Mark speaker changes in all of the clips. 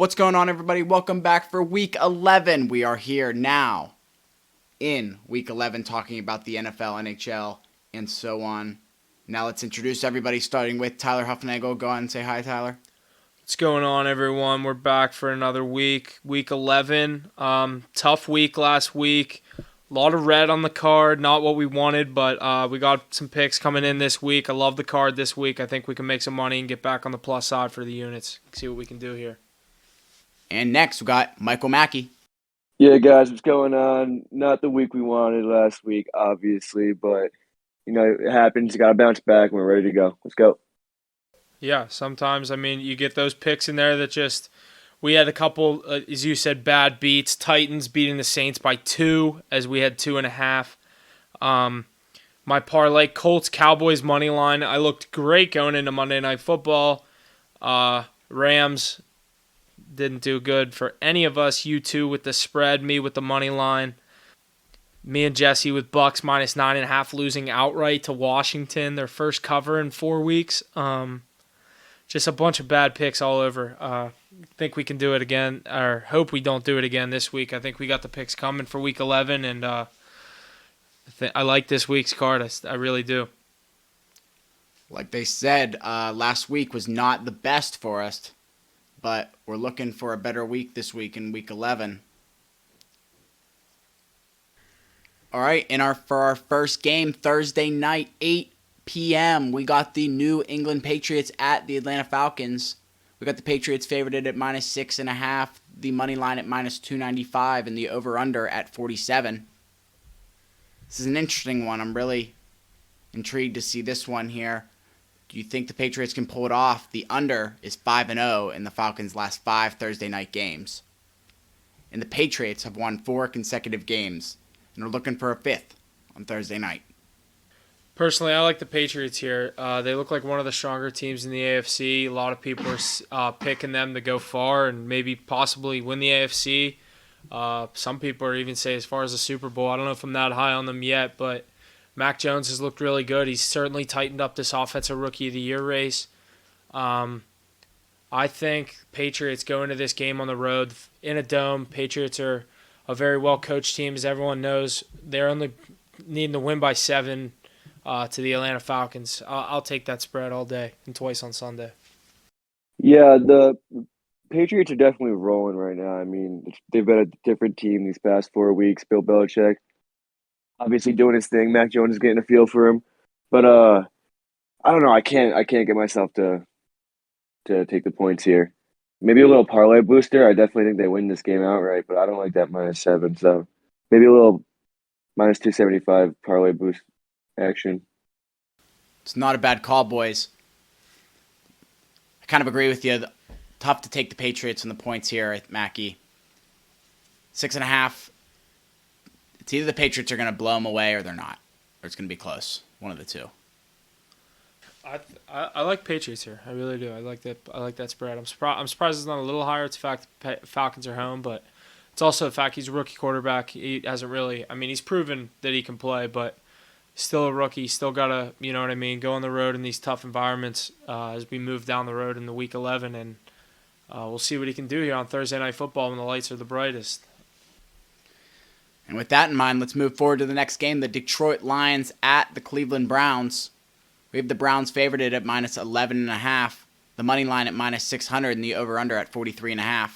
Speaker 1: What's going on, everybody? Welcome back for week 11. We are here now in week 11 talking about the NFL, NHL, and so on. Now let's introduce everybody, starting with Tyler Huffnagel. Go on and say hi, Tyler.
Speaker 2: What's going on, everyone? We're back for another week. Week 11. Tough week last week. A lot of red on the card. Not what we wanted, but we got some picks coming in this week. I love the card this week. I think we can make some money and get back on the plus side for the units. See what we can do here.
Speaker 1: And next, we got Michael Mackey.
Speaker 3: Yeah, guys, what's going on? Not the week we wanted last week, obviously, but it happens. You got to bounce back, and we're ready to go. Let's go.
Speaker 2: Yeah, sometimes, you get those picks in there that just, we had a couple, as you said, bad beats. Titans beating the Saints by 2, as we had 2.5. My parlay, Colts, Cowboys money line. I looked great going into Monday Night Football. Rams didn't do good for any of us. You two with the spread, me with the money line. Me and Jesse with Bucks minus 9.5 losing outright to Washington, their first cover in 4 weeks. Just a bunch of bad picks all over. Think we can do it again, or hope we don't do it again this week. I think we got the picks coming for week 11, and I like this week's card. I really do.
Speaker 1: Like they said, last week was not the best for us, but we're looking for a better week this week in week 11. All right, for our first game, Thursday night, 8 p.m., we got the New England Patriots at the Atlanta Falcons. We got the Patriots favored at minus 6.5, the money line at minus 295, and the over-under at 47. This is an interesting one. I'm really intrigued to see this one here. Do you think the Patriots can pull it off? The under is 5-0 in the Falcons' last 5 Thursday night games. And the Patriots have won 4 consecutive games and are looking for a 5th on Thursday night.
Speaker 2: Personally, I like the Patriots here. They look like one of the stronger teams in the AFC. A lot of people are picking them to go far and maybe possibly win the AFC. Some people are even say as far as the Super Bowl. I don't know if I'm that high on them yet, but Mac Jones has looked really good. He's certainly tightened up this Offensive Rookie of the Year race. I think Patriots go into this game on the road in a dome. Patriots are a very well-coached team, as everyone knows. They're only needing to win by 7 to the Atlanta Falcons. I'll take that spread all day and twice on Sunday.
Speaker 3: Yeah, the Patriots are definitely rolling right now. They've been a different team these past 4 weeks. Bill Belichick obviously doing his thing. Mac Jones is getting a feel for him. But I don't know. I can't get myself to take the points here. Maybe a little parlay booster. I definitely think they win this game outright, but I don't like that minus 7. So maybe a little minus 275 parlay boost action.
Speaker 1: It's not a bad call, boys. I kind of agree with you. Tough to take the Patriots and the points here, Mackie. 6.5. It's either the Patriots are going to blow them away or they're not. Or it's going to be close. One of the two.
Speaker 2: I like Patriots here. I really do. I like that spread. I'm surprised it's not a little higher. It's the fact that Falcons are home, but it's also the fact he's a rookie quarterback. He hasn't really. He's proven that he can play, but still a rookie. Still gotta, go on the road in these tough environments as we move down the road in the week 11, and we'll see what he can do here on Thursday Night Football when the lights are the brightest.
Speaker 1: And with that in mind, let's move forward to the next game, the Detroit Lions at the Cleveland Browns. We have the Browns favored at minus 11.5, the money line at minus 600, and the over-under at 43.5.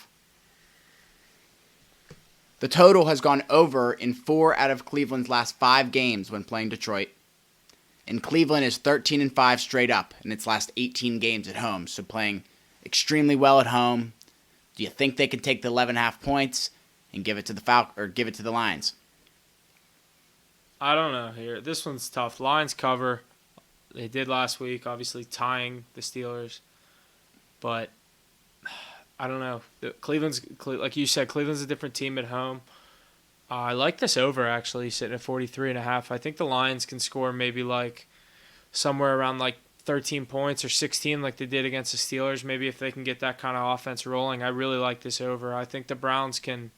Speaker 1: The total has gone over in 4 out of Cleveland's last 5 games when playing Detroit. And Cleveland is 13-5 straight up in its last 18 games at home, so playing extremely well at home. Do you think they can take the 11.5 points and give it to the Lions?
Speaker 2: I don't know here. This one's tough. Lions cover. They did last week, obviously tying the Steelers. But I don't know. Like you said, Cleveland's a different team at home. I like this over, actually, sitting at 43.5. I think the Lions can score maybe like somewhere around like 13 points or 16 like they did against the Steelers. Maybe if they can get that kind of offense rolling. I really like this over. I think the Browns can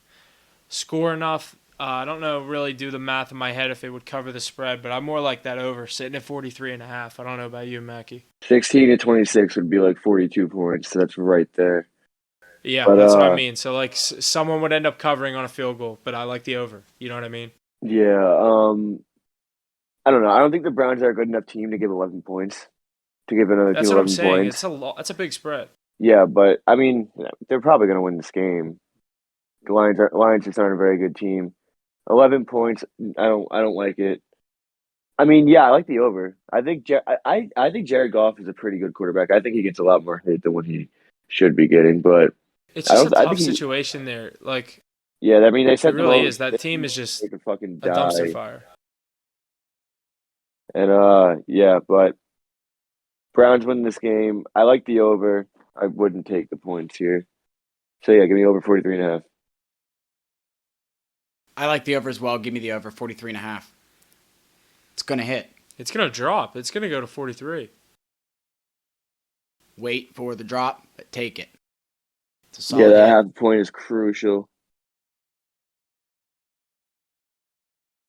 Speaker 2: score enough. I don't know, really do the math in my head if it would cover the spread, but I'm more like that over, sitting at 43.5. I don't know about you, Mackie.
Speaker 3: 16 to 26 would be like 42 points. So that's right there.
Speaker 2: Yeah,
Speaker 3: But
Speaker 2: that's what I mean. So like someone would end up covering on a field goal, but I like the over. You know what I mean?
Speaker 3: yeah, I don't know. I don't think the Browns are a good enough team to give 11 points to give another team
Speaker 2: That's what I'm
Speaker 3: 11
Speaker 2: saying.
Speaker 3: points.
Speaker 2: It's a lot. That's a big spread.
Speaker 3: Yeah, but I mean, they're probably going to win this game. The Lions just aren't a very good team. 11 points. I don't like it. I mean, yeah, I like the over. I think Jared Goff is a pretty good quarterback. I think he gets a lot more hate than what he should be getting, but
Speaker 2: It's
Speaker 3: I
Speaker 2: just a
Speaker 3: don't. I
Speaker 2: tough
Speaker 3: think he.
Speaker 2: situation there. Like
Speaker 3: Yeah, I mean, they
Speaker 2: it
Speaker 3: sent them
Speaker 2: really
Speaker 3: over.
Speaker 2: is. That
Speaker 3: They
Speaker 2: team is just
Speaker 3: could fucking
Speaker 2: a dumpster
Speaker 3: die,
Speaker 2: fire.
Speaker 3: and yeah, but Browns win this game. I like the over. I wouldn't take the points here. So yeah, give me over 43.5.
Speaker 1: I like the over as well. Give me the over 43.5. It's going to hit.
Speaker 2: It's gonna drop. It's gonna go to 43.
Speaker 1: Wait for the drop, but take it. It's a
Speaker 3: Yeah,
Speaker 1: solid
Speaker 3: that
Speaker 1: hit.
Speaker 3: half point is crucial.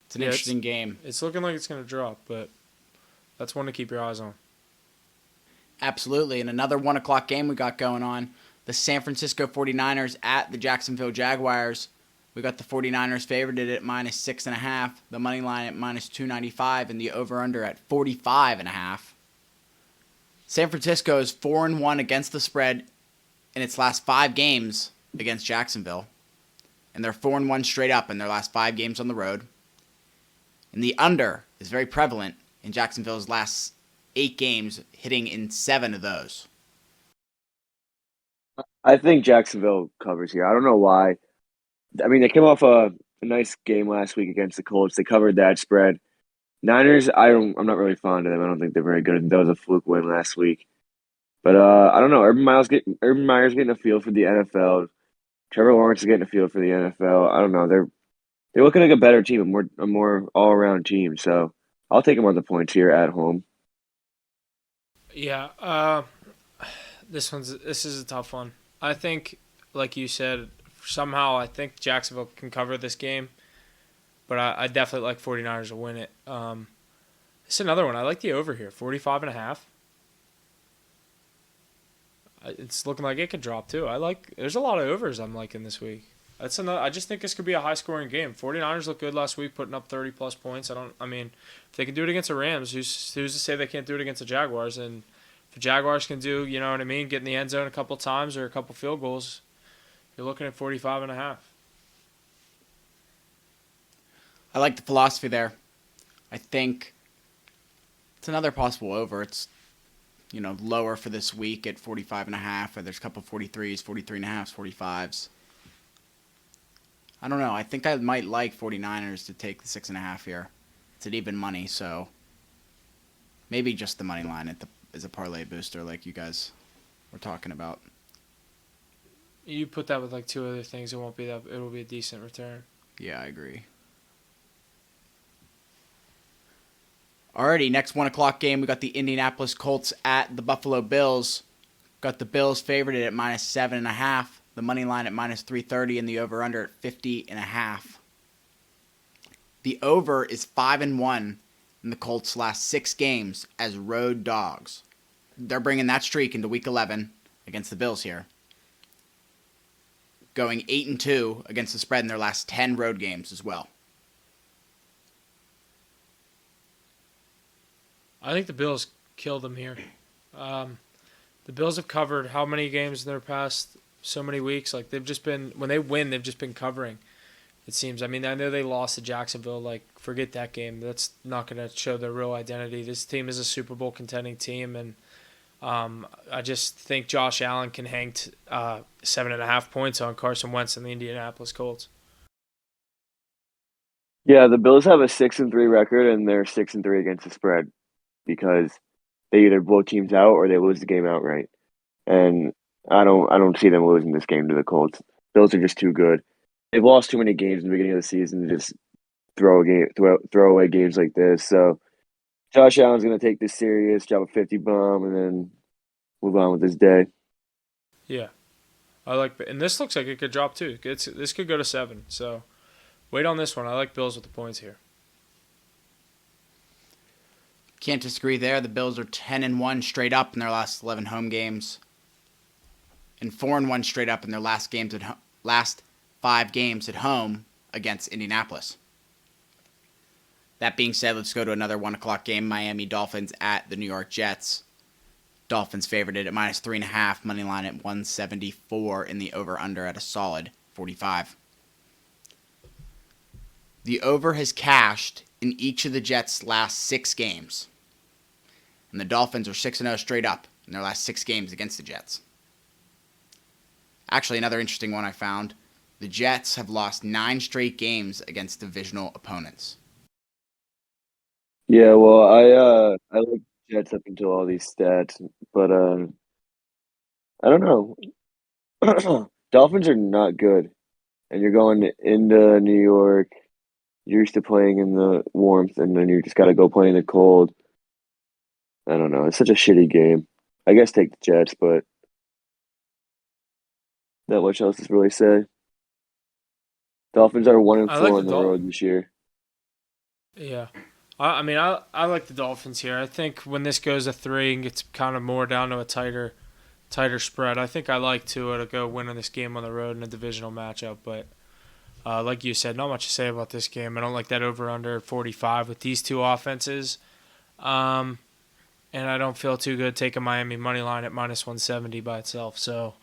Speaker 1: It's an
Speaker 2: Yeah,
Speaker 1: interesting game.
Speaker 2: it's looking like it's gonna drop, but that's one to keep your eyes on.
Speaker 1: Absolutely. And another 1 o'clock game we got going on. The San Francisco 49ers at the Jacksonville Jaguars. We got the 49ers favored at minus 6.5. The money line at minus 295 and the over-under at 45.5. San Francisco is 4-1 against the spread in its last 5 games against Jacksonville. And they're 4-1 straight up in their last 5 games on the road. And the under is very prevalent in Jacksonville's last 8 games, hitting in 7 of those.
Speaker 3: I think Jacksonville covers here. I don't know why. I mean, they came off a nice game last week against the Colts. They covered that spread. Niners, I'm not really fond of them. I don't think they're very good. I think that was a fluke win last week. But I don't know. Urban Meyer's getting a feel for the NFL. Trevor Lawrence is getting a feel for the NFL. I don't know. They're looking like a better team, a more all around team. So I'll take them on the points here at home.
Speaker 2: Yeah, this is a tough one. I think, like you said, somehow I think Jacksonville can cover this game, but I definitely like 49ers to win it. It's another one. I like the over here, 45.5. It's looking like it could drop too. There's a lot of overs I'm liking this week. That's another. I just think this could be a high scoring game. 49ers look good last week, putting up 30 plus points. I mean, if they can do it against the Rams, who's to say they can't do it against the Jaguars? And if the Jaguars can do, you know what I mean, get in the end zone a couple times or a couple field goals, you're looking at 45.5.
Speaker 1: I like the philosophy there. I think it's another possible over. It's, lower for this week at 45.5. Or there's a couple 43s, 43.5s, 45s. I don't know. I think I might like 49ers to take the 6.5 here. It's at even money, so maybe just the money line as a parlay booster like you guys were talking about.
Speaker 2: You put that with like 2 other things, it won't be that. It'll be a decent return.
Speaker 1: Yeah, I agree. Alrighty, next 1 o'clock game, we got the Indianapolis Colts at the Buffalo Bills. Got the Bills favored at minus 7.5. The money line at minus 330 and the over-under at 50.5. The over is 5-1 in the Colts' last 6 games as road dogs. They're bringing that streak into Week 11 against the Bills here. Going 8-2 against the spread in their last 10 road games as well.
Speaker 2: I think the Bills killed them here. The Bills have covered how many games in their past so many weeks? Like they've just been when they win, they've just been covering. It seems. I mean, I know they lost to Jacksonville. Like, forget that game. That's not going to show their real identity. This team is a Super Bowl contending team, and I just think Josh Allen can hang 7.5 points on Carson Wentz and the Indianapolis Colts.
Speaker 3: Yeah, the Bills have a 6-3 record, and they're 6-3 against the spread because they either blow teams out or they lose the game outright. And I don't see them losing this game to the Colts. Bills are just too good. They've lost too many games in the beginning of the season to just throw away games like this. So Josh Allen's gonna take this serious, drop a 50 bomb, and then move on with his day.
Speaker 2: Yeah, I like, and this looks like it could drop too. This could go to 7. So wait on this one. I like Bills with the points here.
Speaker 1: Can't disagree there. The Bills are 10-1 straight up in their last 11 home games. and 4-1 straight up in their last 5 games at home against Indianapolis. That being said, let's go to another 1 o'clock game. Miami Dolphins at the New York Jets. Dolphins favored it at -3.5, money line at 174, in the over-under at a solid 45. The over has cashed in each of the Jets' last 6 games. And the Dolphins are 6-0 straight up in their last 6 games against the Jets. Actually, another interesting one I found. The Jets have lost 9 straight games against divisional opponents.
Speaker 3: Yeah, well, I like Jets up until all these stats, but I don't know. Dolphins are not good, and you're going into New York. You're used to playing in the warmth, and then you just got to go play in the cold. I don't know. It's such a shitty game. I guess take the Jets, but not much else to really say. Dolphins are 1 and
Speaker 2: I like
Speaker 3: 4
Speaker 2: the
Speaker 3: on the road this year.
Speaker 2: Yeah. I mean, I like the Dolphins here. I think when this goes to 3 and gets kind of more down to a tighter spread, I think I like Tua to go winning this game on the road in a divisional matchup. But like you said, not much to say about this game. I don't like that over-under 45 with these two offenses. And I don't feel too good taking Miami money line at -170 by itself. So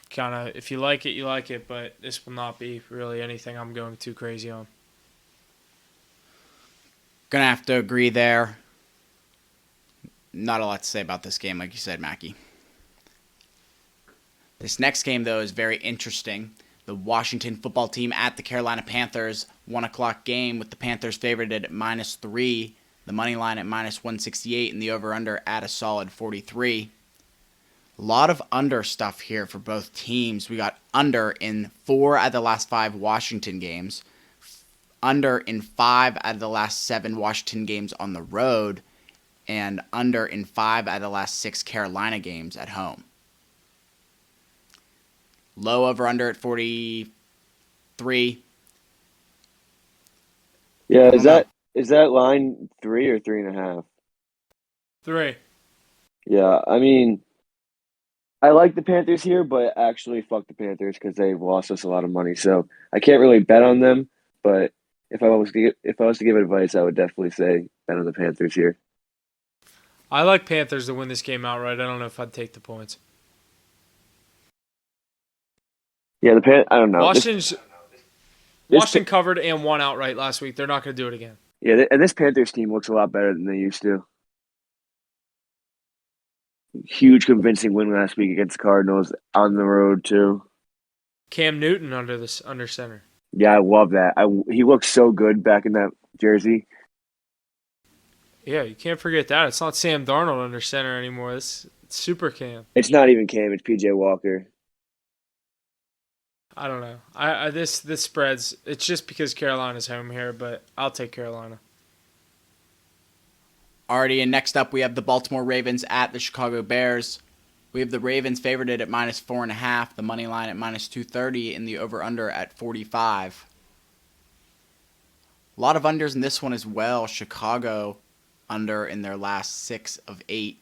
Speaker 2: kind of, if you like it, you like it. But this will not be really anything I'm going too crazy on.
Speaker 1: Gonna have to agree there. Not a lot to say about this game, like you said, Mackie. This next game, though, is very interesting. The Washington football team at the Carolina Panthers, 1 o'clock game with the Panthers favored at -3, the money line at -168, and the over-under at a solid 43. A lot of under stuff here for both teams. We got under in 4 out of the last 5 Washington games, under in 5 out of the last 7 Washington games on the road, and under in 5 out of the last 6 Carolina games at home. Low over-under at 43.
Speaker 3: Yeah, is
Speaker 1: know.
Speaker 3: that line 3 or 3.5?
Speaker 2: 3.
Speaker 3: Yeah, I mean, I like the Panthers here, but actually, fuck the Panthers because they've lost us a lot of money. So I can't really bet on them. But if I was to give advice, I would definitely say bet on the Panthers here.
Speaker 2: I like Panthers to win this game outright. I don't know if I'd take the points.
Speaker 3: Yeah, I don't know.
Speaker 2: Washington covered and won outright last week. They're not going to do it again.
Speaker 3: Yeah, and this Panthers team looks a lot better than they used to. Huge convincing win last week against the Cardinals on the road too.
Speaker 2: Cam Newton under center.
Speaker 3: Yeah, I love that. He looks so good back in that jersey.
Speaker 2: Yeah, you can't forget that. It's not Sam Darnold under center anymore. It's Super Cam.
Speaker 3: It's not even Cam. It's PJ Walker.
Speaker 2: I don't know. This spreads. It's just because Carolina's home here, but I'll take Carolina.
Speaker 1: Alrighty, and next up we have the Baltimore Ravens at the Chicago Bears. We have the Ravens favored at -4.5, the money line at -230, and the over-under at 45. A lot of unders in this one as well. Chicago under in their last 6 of 8.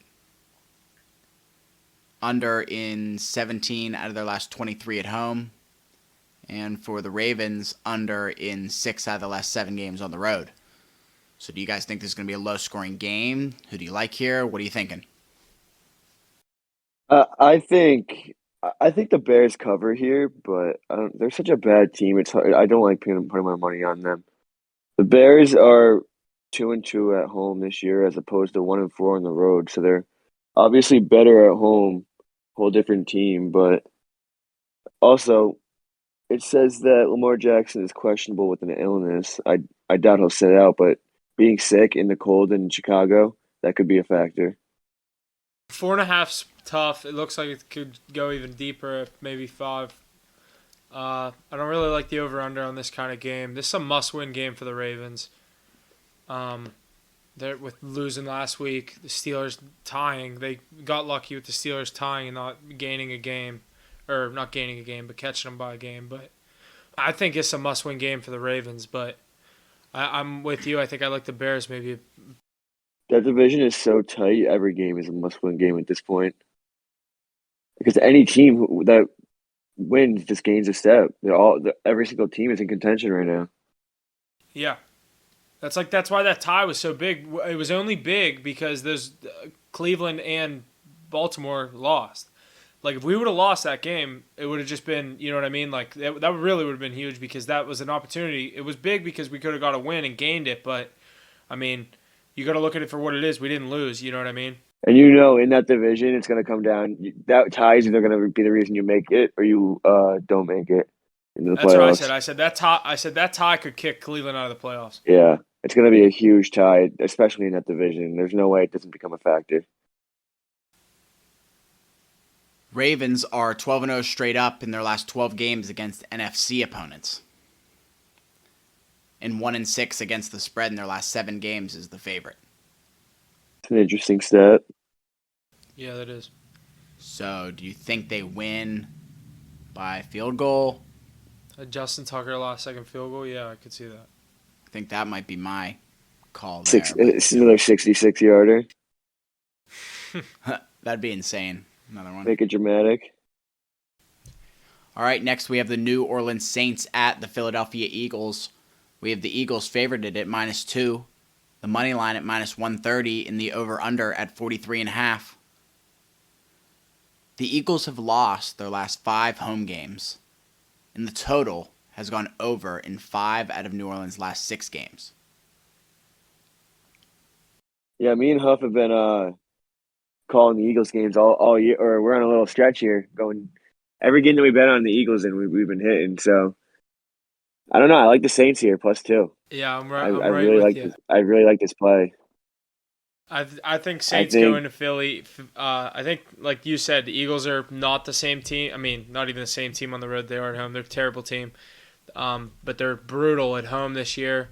Speaker 1: Under in 17 out of their last 23 at home. And for the Ravens, under in 6 out of the last 7 games on the road. So do you guys think this is going to be a low-scoring game? Who do you like here? What are you thinking?
Speaker 3: I think the Bears cover here, but they're such a bad team. It's hard. I don't like putting my money on them. The Bears are 2-2 at home this year, as opposed to 1-4 on the road. So they're obviously better at home. Whole different team, but also it says that Lamar Jackson is questionable with an illness. I doubt he'll sit out, but being sick in the cold in Chicago, that could be a factor.
Speaker 2: 4.5's tough. It looks like it could go even deeper, maybe 5. I don't really like the over-under on this kind of game. This is a must-win game for the Ravens. They're with losing last week, the Steelers tying. They got lucky with the Steelers tying and not gaining a game. Or not gaining a game, but catching them by a game. But I think it's a must-win game for the Ravens. But I'm with you. I think I like the Bears maybe.
Speaker 3: That division is so tight. Every game is a must-win game at this point. because any team that wins just gains a step. Every single team is in contention right now.
Speaker 2: Yeah. That's why that tie was so big. It was only big because those Cleveland and Baltimore lost. Like if we would have lost that game, it would have just been, you know what I mean? Like that really would have been huge because that was an opportunity. It was big because we could have got a win and gained it, but I mean, you got to look at it for what it is. We didn't lose, you know what I mean?
Speaker 3: And in that division, it's going to come down. That tie is either going to be the reason you make it or you don't make it into the
Speaker 2: That's what I
Speaker 3: playoffs.
Speaker 2: said. I said that tie could kick Cleveland out of the playoffs.
Speaker 3: Yeah, it's going to be a huge tie, especially in that division. There's no way it doesn't become a factor.
Speaker 1: Ravens are 12-0 straight up in their last 12 games against NFC opponents. And 1-6 against the spread in their last 7 games is the favorite.
Speaker 3: It's an interesting stat.
Speaker 2: Yeah, that is.
Speaker 1: So, do you think they win by field goal?
Speaker 2: Justin Tucker last second field goal. Yeah, I could see that.
Speaker 1: I think that might be my call there.
Speaker 3: It's another 66-yarder.
Speaker 1: That'd be insane. Another one.
Speaker 3: Make it dramatic.
Speaker 1: All right, next we have the New Orleans Saints at the Philadelphia Eagles. We have the Eagles favorited at -2, the money line at -130, and the over-under at 43.5. The Eagles have lost their last 5 home games, and the total has gone over in 5 out of New Orleans' last 6 games.
Speaker 3: Yeah, me and Huff have been calling the Eagles games all year, or we're on a little stretch here, going every game that we bet on the Eagles and we've been hitting. So I don't know. I like the Saints here +2.
Speaker 2: Yeah, I'm
Speaker 3: I
Speaker 2: right
Speaker 3: really
Speaker 2: with
Speaker 3: like
Speaker 2: you.
Speaker 3: this. I really like this play.
Speaker 2: I think Saints
Speaker 3: think-
Speaker 2: go into Philly. I think, like you said, the Eagles are not the same team. I mean, not even the same team on the road they are at home. They're a terrible team. But they're brutal at home this year.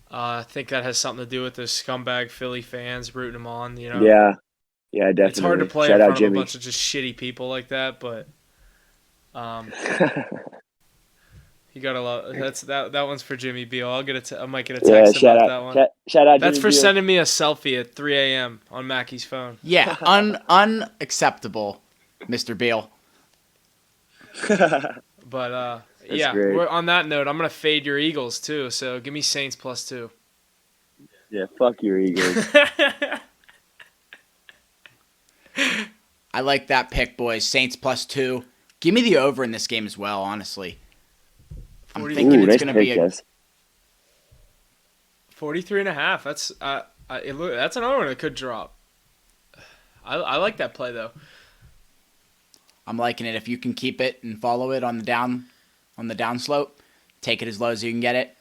Speaker 2: I think that has something to do with those scumbag Philly fans rooting them on. You know,
Speaker 3: Yeah, definitely.
Speaker 2: it's hard to play
Speaker 3: Shout
Speaker 2: in
Speaker 3: out
Speaker 2: front of a
Speaker 3: Jimmy.
Speaker 2: bunch of just shitty people like that. But you gotta love that one's for Jimmy Beal. I might get a
Speaker 3: Yeah,
Speaker 2: text
Speaker 3: shout
Speaker 2: about that
Speaker 3: out,
Speaker 2: one.
Speaker 3: shout out.
Speaker 2: That's
Speaker 3: Jimmy
Speaker 2: for
Speaker 3: Beal.
Speaker 2: sending me a selfie at 3 a.m. on Mackey's phone.
Speaker 1: Yeah, unacceptable, Mr. Beal.
Speaker 2: But
Speaker 3: That's
Speaker 2: yeah,
Speaker 3: great.
Speaker 2: on that note, I'm gonna fade your Eagles too. So give me Saints +2.
Speaker 3: Yeah, fuck your Eagles.
Speaker 1: I like that pick, boys. Saints +2. Give me the over in this game as well, honestly. I'm
Speaker 2: 40
Speaker 1: thinking
Speaker 3: Ooh,
Speaker 1: it's
Speaker 3: nice
Speaker 1: going to be
Speaker 3: pick,
Speaker 1: a...
Speaker 3: Jess.
Speaker 2: 43.5. That's another one that could drop. I like that play though.
Speaker 1: I'm liking it. If you can keep it and follow it on the down slope, take it as low as you can get it.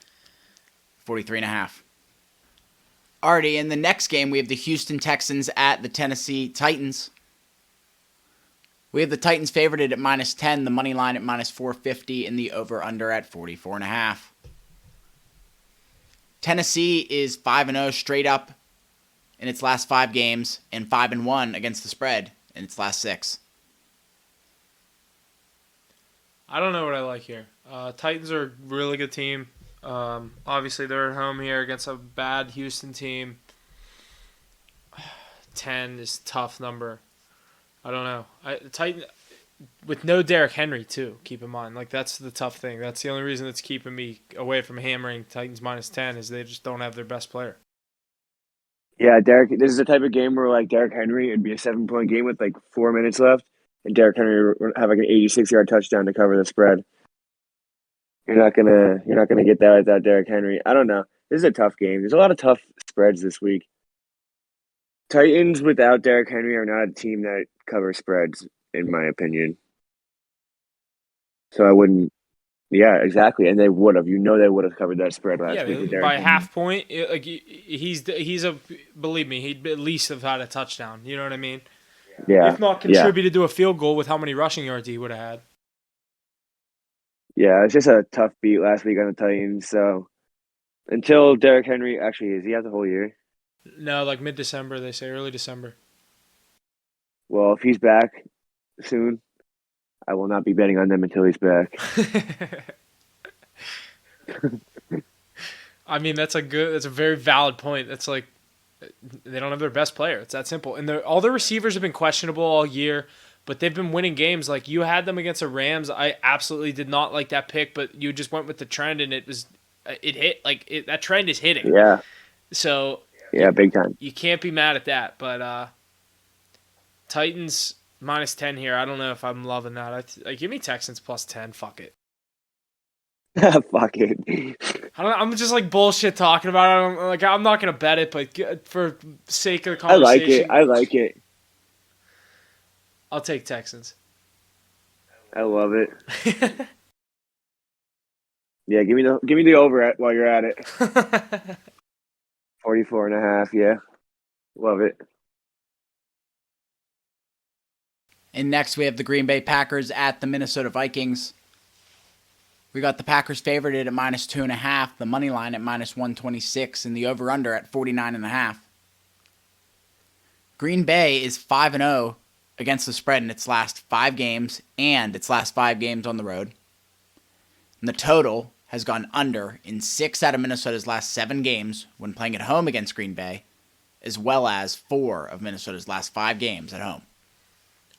Speaker 1: 43.5. Alrighty, in the next game, we have the Houston Texans at the Tennessee Titans. We have the Titans favored at -10, the money line at -450, and the over-under at 44.5. Tennessee is 5-0 straight up in its last 5 games and 5-1 against the spread in its last 6.
Speaker 2: I don't know what I like here. Titans are a really good team. Obviously, they're at home here against a bad Houston team. 10 is a tough number. I don't know. Titan with no Derrick Henry too. Keep in mind, like that's the tough thing. That's the only reason that's keeping me away from hammering Titans -10 is they just don't have their best player.
Speaker 3: Yeah, Derek. This is the type of game where like Derrick Henry, it'd be a 7-point game with like 4 minutes left, and Derrick Henry would have like an 86-yard touchdown to cover the spread. You're not gonna get that without Derrick Henry. I don't know. This is a tough game. There's a lot of tough spreads this week. Titans without Derrick Henry are not a team that covers spreads, in my opinion. So I wouldn't. Yeah, exactly. And they would have. They would have covered that spread last week with Derrick
Speaker 2: by
Speaker 3: Henry.
Speaker 2: half point. He's a believe me, he'd at least have had a touchdown. You know what I mean?
Speaker 3: Yeah.
Speaker 2: If not contributed to a field goal with how many rushing yards he would have had.
Speaker 3: Yeah, it's just a tough beat last week on the Titans. So until Derrick Henry, actually, is he out the whole year?
Speaker 2: No, like mid-December, they say, early December.
Speaker 3: Well, if he's back soon, I will not be betting on them until he's back.
Speaker 2: I mean, that's a very valid point. That's like they don't have their best player. It's that simple. And all their receivers have been questionable all year. but they've been winning games. Like you had them against the Rams. I absolutely did not like that pick, but you just went with the trend, and it hit. That trend is hitting.
Speaker 3: Yeah,
Speaker 2: So
Speaker 3: yeah, big time.
Speaker 2: you can't be mad at that. But Titans -10 here. I don't know if I'm loving that. Give me Texans +10. Fuck it.
Speaker 3: Fuck it.
Speaker 2: I don't know, I'm just like bullshit talking about it. I'm not gonna bet it, but for sake of the
Speaker 3: I like
Speaker 2: conversation,
Speaker 3: it. I like it.
Speaker 2: I'll take Texans.
Speaker 3: I love it. Yeah, give me the over while you're at it. 44.5. Yeah, love it.
Speaker 1: And next we have the Green Bay Packers at the Minnesota Vikings. We got the Packers favored at -2.5, the money line at -126, and the over/under at 49.5. Green Bay is 5-0 against the spread in its last 5 games and its last 5 games on the road. And the total has gone under in 6 out of Minnesota's last 7 games when playing at home against Green Bay, as well as 4 of Minnesota's last 5 games at home.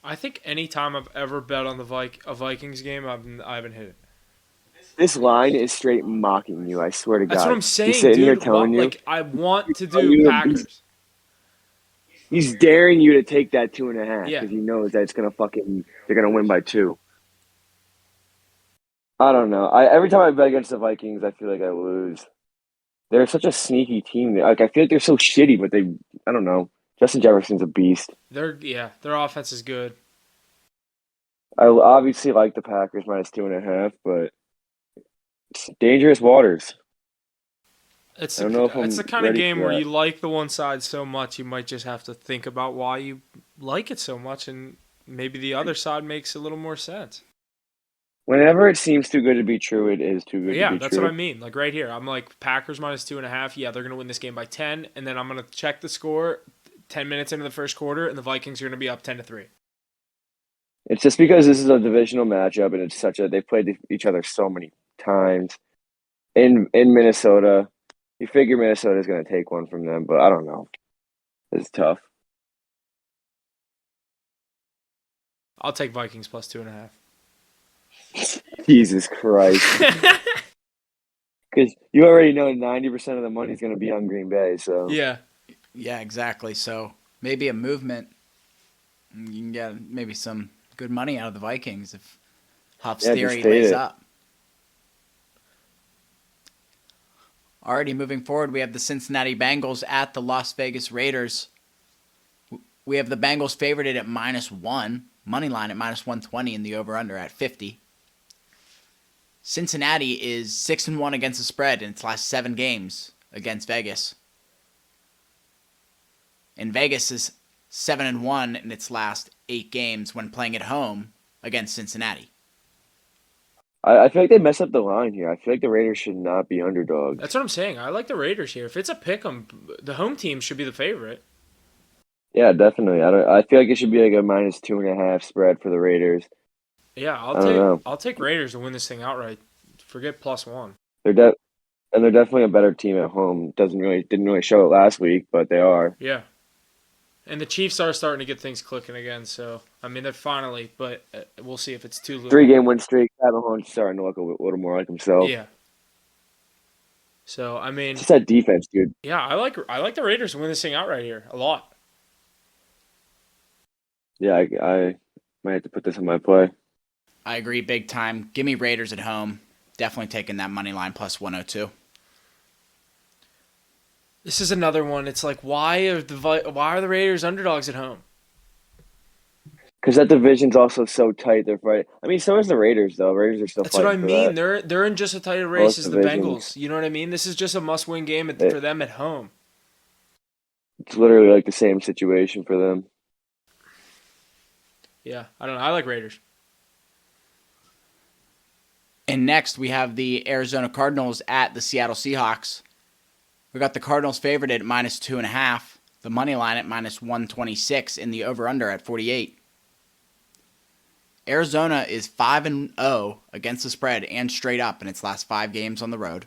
Speaker 2: I think any time I've ever bet on a Vikings game, I haven't hit it.
Speaker 3: This line is straight mocking you. I swear to God.
Speaker 2: That's what I'm saying,
Speaker 3: He's sitting
Speaker 2: dude.
Speaker 3: here telling you.
Speaker 2: I want to
Speaker 3: telling you
Speaker 2: do
Speaker 3: that
Speaker 2: Packers.
Speaker 3: He's daring you to take that 2.5
Speaker 2: Yeah.
Speaker 3: because he knows that they're gonna win by 2. I don't know. Every time I bet against the Vikings, I feel like I lose. They're such a sneaky team. Like I feel like they're so shitty, but I don't know. Justin Jefferson's a beast.
Speaker 2: Their offense is good.
Speaker 3: I obviously like the Packers -2.5, but it's dangerous waters.
Speaker 2: It's
Speaker 3: I don't know if
Speaker 2: it's
Speaker 3: I'm
Speaker 2: the kind of
Speaker 3: ready
Speaker 2: game
Speaker 3: for
Speaker 2: where
Speaker 3: that.
Speaker 2: you like the one side so much, you might just have to think about why you like it so much, and maybe the other side makes a little more sense.
Speaker 3: Whenever it seems too good to be true, it is too good to
Speaker 2: Yeah,
Speaker 3: be
Speaker 2: that's
Speaker 3: true.
Speaker 2: what I mean. Like right here, I'm like Packers -2.5. Yeah, they're gonna win this game by 10, and then I'm gonna check the score 10 minutes into the first quarter, and the Vikings are gonna be up 10-3.
Speaker 3: It's just because this is a divisional matchup, and they've played each other so many times in Minnesota. You figure Minnesota's going to take one from them, but I don't know. It's tough.
Speaker 2: I'll take Vikings +2.5.
Speaker 3: Jesus Christ. Because you already know 90% of the money is going to be on Green Bay, so.
Speaker 2: Yeah.
Speaker 1: Yeah, exactly. So maybe a movement. You can get maybe some good money out of the Vikings if Huff's
Speaker 3: Yeah,
Speaker 1: theory
Speaker 3: just fade
Speaker 1: lays
Speaker 3: it.
Speaker 1: up. Alrighty, moving forward, we have the Cincinnati Bengals at the Las Vegas Raiders. We have the Bengals favored at -1, money line at -120, and the over/under at 50. Cincinnati is 6-1 against the spread in its last 7 games against Vegas. And Vegas is 7-1 in its last 8 games when playing at home against Cincinnati.
Speaker 3: I feel like they messed up the line here. I feel like the Raiders should not be underdogs.
Speaker 2: That's what I'm saying. I like the Raiders here. If it's a pick 'em, the home team should be the favorite.
Speaker 3: Yeah, definitely. I feel like it should be like a -2.5 spread for the Raiders.
Speaker 2: Yeah,
Speaker 3: I don't know.
Speaker 2: I'll take Raiders to win this thing outright. Forget +1.
Speaker 3: They're definitely a better team at home. Didn't really show it last week, but they are.
Speaker 2: Yeah. And the Chiefs are starting to get things clicking again, so I mean they're finally, but we'll see if it's too little.
Speaker 3: 3-game win streak. Pat Mahomes starting to look a little more like himself.
Speaker 2: Yeah. So I mean,
Speaker 3: It's just that defense, dude.
Speaker 2: yeah, I like the Raiders to win this thing outright here a lot.
Speaker 3: Yeah, I might have to put this on my play.
Speaker 1: I agree big time. Give me Raiders at home. Definitely taking that money line +102.
Speaker 2: This is another one. It's like why are the Raiders underdogs at home?
Speaker 3: Because that division's also so tight. They're fighting. I mean, so is the Raiders, though. Raiders are still
Speaker 2: That's what I
Speaker 3: fighting for
Speaker 2: mean.
Speaker 3: that.
Speaker 2: They're in just as tight a race
Speaker 3: Both
Speaker 2: as the
Speaker 3: divisions.
Speaker 2: Bengals. You know what I mean? This is just a must-win game for them at home.
Speaker 3: It's literally like the same situation for them.
Speaker 2: Yeah, I don't know. I like Raiders.
Speaker 1: And next, we have the Arizona Cardinals at the Seattle Seahawks. We got the Cardinals favored at -2.5, the money line at -126, and the over/under at 48. Arizona is 5-0 against the spread and straight up in its last 5 games on the road.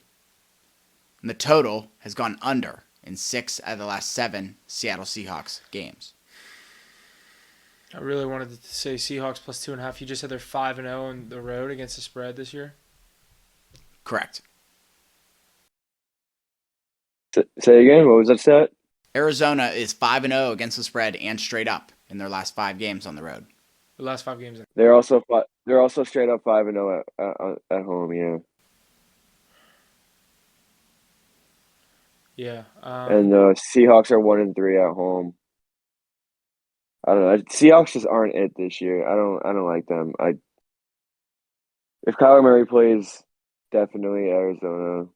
Speaker 1: And the total has gone under in 6 out of the last 7 Seattle Seahawks games.
Speaker 2: I really wanted to say Seahawks plus 2.5. You just said they're 5-0 on the road against the spread this year.
Speaker 1: Correct.
Speaker 3: Say again. What was that stat?
Speaker 1: Arizona is 5-0 against the spread and straight up in their last 5 games on the road.
Speaker 2: The last 5 games.
Speaker 3: They're also straight up 5-0 at home. Yeah.
Speaker 2: Yeah.
Speaker 3: And Seahawks are 1-3 at home. I don't know. Seahawks just aren't it this year. I don't like them. If Kyler Murray plays, definitely Arizona.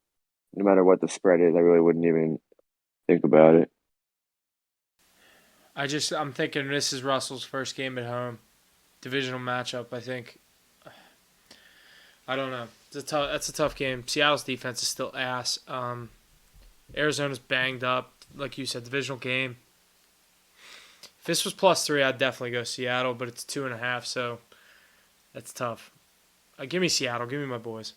Speaker 3: No matter what the spread is, I really wouldn't even think about it.
Speaker 2: I'm thinking this is Russell's first game at home. Divisional matchup, I think. I don't know. That's a tough game. Seattle's defense is still ass. Arizona's banged up. Like you said, divisional game. If this was +3, I'd definitely go Seattle, but it's 2.5, so that's tough. Give me Seattle. Give me my boys.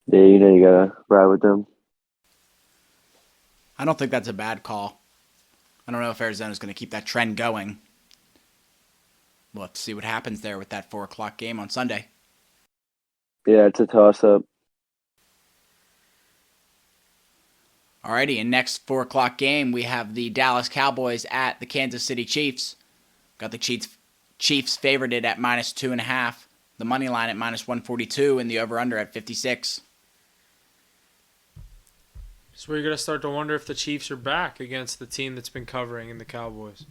Speaker 3: Yeah, you gotta ride with them.
Speaker 1: I don't think that's a bad call. I don't know if Arizona's going to keep that trend going. We'll have to see what happens there with that 4 o'clock game on Sunday.
Speaker 3: Yeah, it's a toss-up.
Speaker 1: Alrighty, and next 4 o'clock game, we have the Dallas Cowboys at the Kansas City Chiefs. Got the Chiefs favorited at -2.5. The money line at -142 and the over-under at 56.
Speaker 2: So we're going to start to wonder if the Chiefs are back against the team that's been covering in the Cowboys.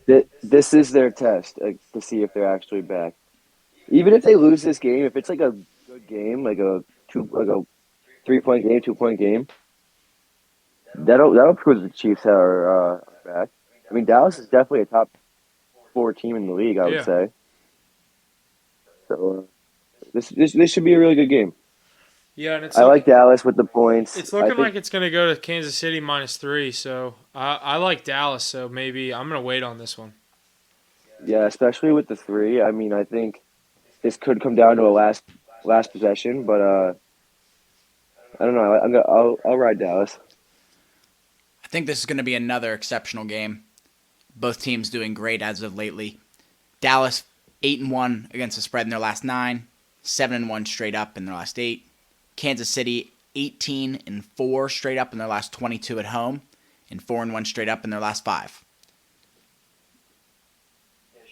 Speaker 3: This is their test to see if they're actually back. Even if they lose this game, if it's like a good game, like a 3-point game, 2-point game, that'll prove the Chiefs are back. I mean, Dallas is definitely a top 4 team in the league, I would say. So this should be a really good game.
Speaker 2: Yeah, and
Speaker 3: I like Dallas with the points.
Speaker 2: It's looking like it's going to go to Kansas City -3, so I like Dallas, so maybe I'm going to wait on this one.
Speaker 3: Yeah, especially with the 3. I mean, I think this could come down to a last possession, but I don't know. I'll ride Dallas.
Speaker 1: I think this is going to be another exceptional game. Both teams doing great as of lately. Dallas 8-1 against the spread in their last 9, 7-1 straight up in their last 8. Kansas City 18-4 straight up in their last 22 at home, and 4-1 straight up in their last 5.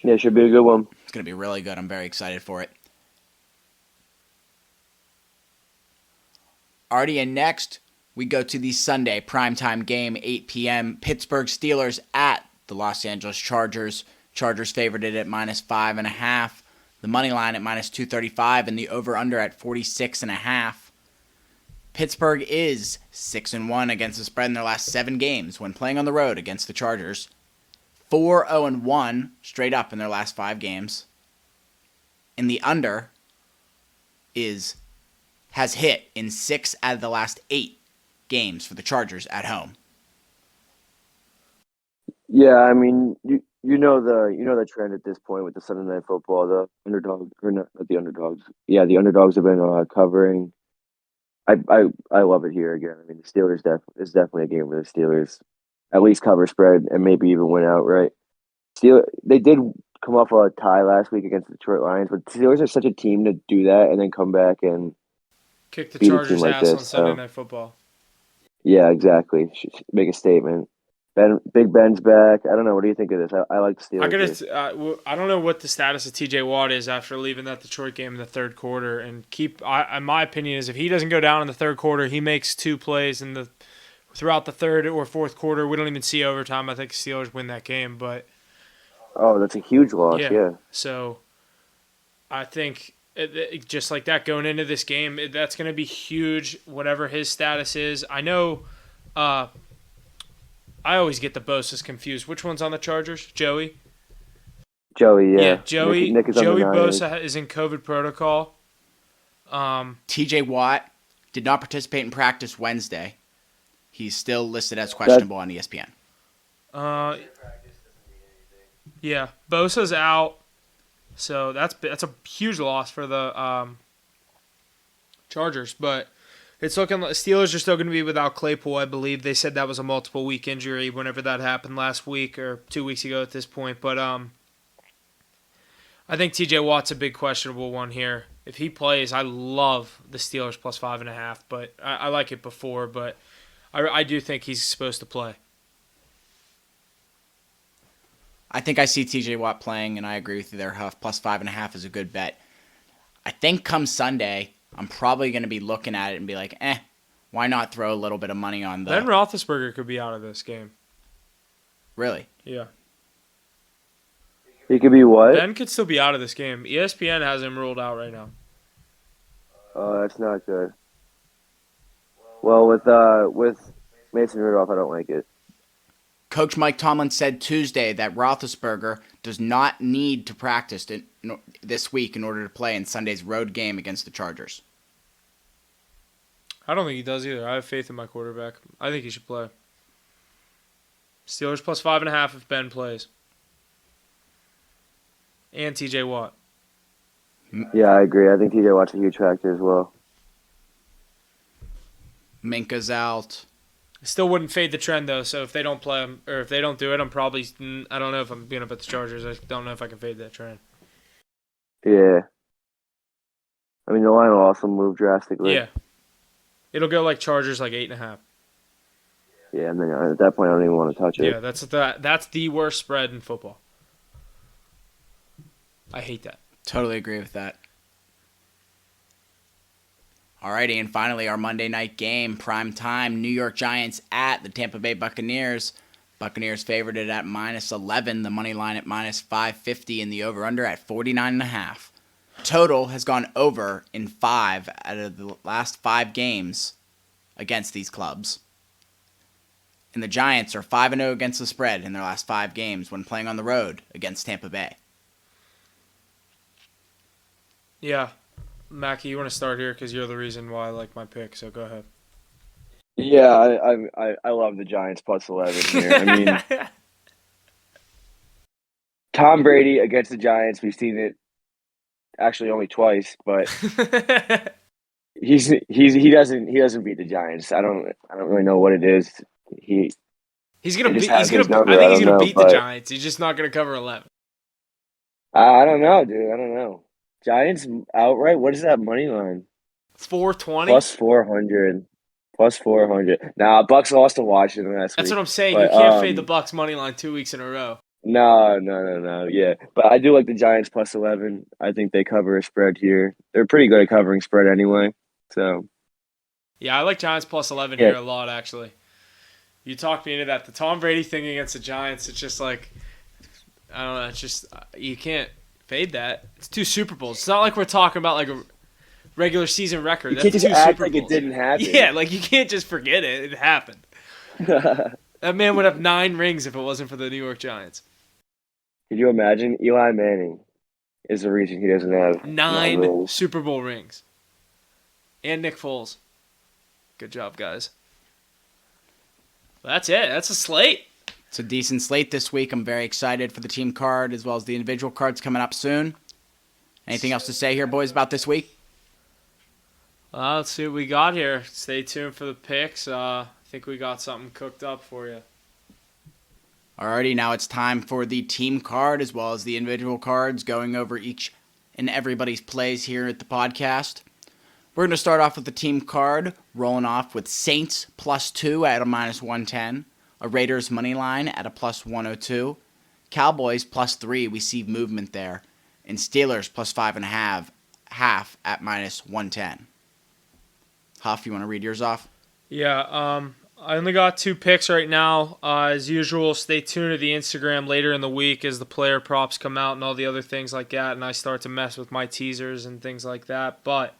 Speaker 3: Yeah, it should be a good one.
Speaker 1: It's going to be really good. I'm very excited for it. Alrighty, and next we go to the Sunday primetime game, 8 p.m. Pittsburgh Steelers at the Los Angeles Chargers. Chargers favored it at -5.5. The money line at -235, and the over/under at 46.5. Pittsburgh is 6-1 against the spread in their last 7 games when playing on the road against the Chargers. 4-0-1 straight up in their last 5 games. And the under has hit in 6 out of the last 8 games for the Chargers at home.
Speaker 3: Yeah, I mean, you know the trend at this point with the Sunday Night Football. The underdogs, or not the underdogs. Yeah, the underdogs have been covering. I love it here again. I mean, the Steelers is definitely a game where the Steelers at least cover spread and maybe even win outright. They did come off a tie last week against the Detroit Lions, but the Steelers are such a team to do that and then come back and
Speaker 2: kick the
Speaker 3: beat a team
Speaker 2: Chargers'
Speaker 3: like
Speaker 2: ass
Speaker 3: this.
Speaker 2: on Sunday Night Football.
Speaker 3: Yeah, exactly. Should make a statement. Big Ben's back. I don't know. What do you think of this? I like the Steelers.
Speaker 2: I don't know what the status of T.J. Watt is after leaving that Detroit game in the third quarter. And my opinion is if he doesn't go down in the third quarter, he makes 2 plays throughout the third or fourth quarter. We don't even see overtime. I think the Steelers win that game. But
Speaker 3: that's a huge loss. Yeah.
Speaker 2: So I think just like that going into this game, that's going to be huge. Whatever his status is, I know. I always get the Bosa's confused. Which one's on the Chargers? Joey?
Speaker 3: Joey, yeah.
Speaker 2: Joey.
Speaker 3: Nick is
Speaker 2: Joey
Speaker 3: on the Niners.
Speaker 2: Bosa is in COVID protocol.
Speaker 1: TJ Watt did not participate in practice Wednesday. He's still listed as questionable on ESPN.
Speaker 2: Yeah, Bosa's out. So that's a huge loss for the Chargers. But It's looking like Steelers are still going to be without Claypool, I believe. They said that was a multiple week injury whenever that happened last week or 2 weeks ago at this point. But I think TJ Watt's a big questionable one here. If he plays, I love the Steelers plus 5.5, but I like it before, but I do think he's supposed to play.
Speaker 1: I think I see TJ Watt playing, and I agree with you there, Huff. Plus 5.5 is a good bet. I think come Sunday, I'm probably going to be looking at it and be like, why not throw a little bit of money on the...
Speaker 2: Ben Roethlisberger could be out of this game.
Speaker 1: Really?
Speaker 2: Yeah.
Speaker 3: He could be what?
Speaker 2: Ben could still be out of this game. ESPN has him ruled out right now.
Speaker 3: Oh, that's not good. Well, with Mason Rudolph, I don't like it.
Speaker 1: Coach Mike Tomlin said Tuesday that Roethlisberger does not need to practice this week in order to play in Sunday's road game against the Chargers.
Speaker 2: I don't think he does either. I have faith in my quarterback. I think he should play. Steelers plus 5.5 if Ben plays. And TJ Watt.
Speaker 3: Yeah, I agree. I think TJ Watt's a huge factor as well.
Speaker 1: Minka's out.
Speaker 2: I still wouldn't fade the trend though. So if they don't play him, or if they don't do it, I'm probably. I don't know if I'm gonna bet the Chargers. I don't know if I can fade that trend.
Speaker 3: Yeah. I mean, the line will also move drastically.
Speaker 2: Yeah. It'll go like Chargers, like 8.5.
Speaker 3: Yeah, and then at that point, I don't even want to touch it.
Speaker 2: Yeah, that's the worst spread in football. I hate that.
Speaker 1: Totally agree with that. Alrighty, and finally our Monday night game, prime time, New York Giants at the Tampa Bay Buccaneers. Buccaneers favored it at minus 11, the money line at minus 550, and the over-under at 49.5. Total has gone over in 5 out of the last 5 games against these clubs. And the Giants are 5-0 against the spread in their last 5 games when playing on the road against Tampa Bay.
Speaker 2: Yeah. Mackie, you want to start here because you're the reason why I like my pick, so go ahead.
Speaker 3: Yeah, I love the Giants plus 11 here. I mean, Tom Brady against the Giants, we've seen it actually only twice, but he doesn't beat the Giants. I don't really know what it is.
Speaker 2: He's gonna
Speaker 3: He
Speaker 2: beat.
Speaker 3: just has his number,
Speaker 2: I think
Speaker 3: I
Speaker 2: he's
Speaker 3: don't
Speaker 2: gonna
Speaker 3: know,
Speaker 2: beat the
Speaker 3: but-
Speaker 2: Giants. He's just not gonna cover 11.
Speaker 3: I don't know, dude. I don't know. Giants outright. What is that money line?
Speaker 2: 420.
Speaker 3: Plus 400. Plus 400. Nah, Bucks lost to Washington last
Speaker 2: That's
Speaker 3: week.
Speaker 2: what I'm saying.
Speaker 3: But,
Speaker 2: You can't fade the Bucks money line 2 weeks in a row.
Speaker 3: No. Yeah, but I do like the Giants plus 11. I think they cover a spread here. They're pretty good at covering spread anyway. So
Speaker 2: Yeah, I like Giants plus 11
Speaker 3: Yeah.
Speaker 2: here a lot, actually. You talked me into that. The Tom Brady thing against the Giants, it's just like, I don't know, it's just, you can't fade that. It's 2 Super Bowls. It's not like we're talking about like a regular season record.
Speaker 3: you
Speaker 2: That's
Speaker 3: can't just
Speaker 2: 2
Speaker 3: act
Speaker 2: Super
Speaker 3: like
Speaker 2: Bowls.
Speaker 3: it didn't happen.
Speaker 2: Yeah, like you can't just forget it. It happened. That man would have 9 rings if it wasn't for the New York Giants.
Speaker 3: Could you imagine? Eli Manning is the reason he doesn't have
Speaker 2: 9
Speaker 3: rings.
Speaker 2: Super Bowl rings. And Nick Foles. Good job, guys. That's it. That's a slate.
Speaker 1: It's a decent slate this week. I'm very excited for the team card as well as the individual cards coming up soon. Anything else to say here, boys, about this week?
Speaker 2: Let's see what we got here. Stay tuned for the picks. I think we got something cooked up for you.
Speaker 1: Alrighty, now it's time for the team card as well as the individual cards, going over each and everybody's plays here at the podcast. We're going to start off with the team card, rolling off with Saints plus 2 at a minus 110, a Raiders money line at a plus 102, Cowboys plus 3, we see movement there, and Steelers plus 5.5, half at minus 110. Huff, you want to read yours off?
Speaker 2: Yeah, I only got 2 picks right now. As usual, stay tuned to the Instagram later in the week as the player props come out and all the other things like that, and I start to mess with my teasers and things like that. But